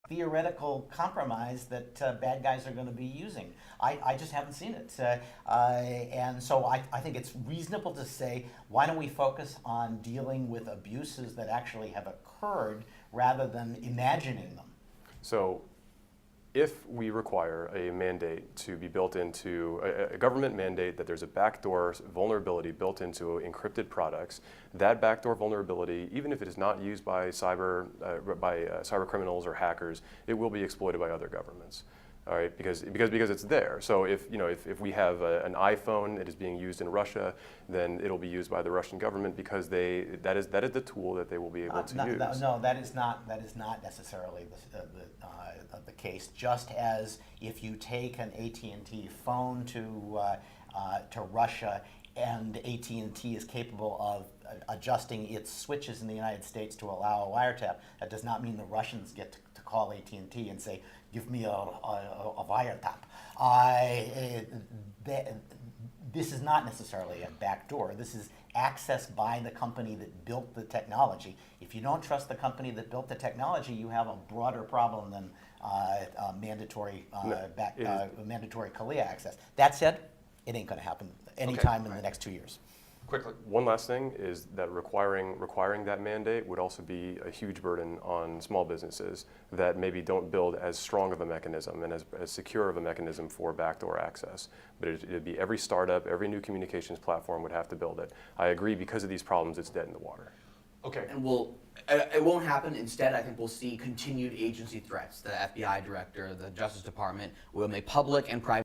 theoretical compromise that bad guys are going to be using. I just haven't seen it. And so I think it's reasonable to say, why don't we focus on dealing with abuses that actually have occurred rather than imagining them? So if we require a mandate to be built into, a government mandate that there's a backdoor vulnerability built into encrypted products, that backdoor vulnerability, even if it is not used by cyber criminals or hackers, it will be exploited by other governments. All right, because it's there. So if we have an iPhone that is being used in Russia, then it'll be used by the Russian government because that is the tool that they will be able to use. No, that is not necessarily the case. Just as if you take an AT&T phone to Russia, and AT&T is capable of adjusting its switches in the United States to allow a wiretap, that does not mean the Russians get to call AT&T and say, give me a wiretap. This is not necessarily a backdoor. This is access by the company that built the technology. If you don't trust the company that built the technology, you have a broader problem than mandatory CALEA access. That said, it ain't going to happen anytime in the next 2 years. Quickly, one last thing is that requiring that mandate would also be a huge burden on small businesses that maybe don't build as strong of a mechanism and as secure of a mechanism for backdoor access. But it'd be every startup, every new communications platform would have to build it. I agree, because of these problems, it's dead in the water. Okay. And it won't happen. Instead, I think we'll see continued agency threats. The FBI director, the Justice Department will make public and private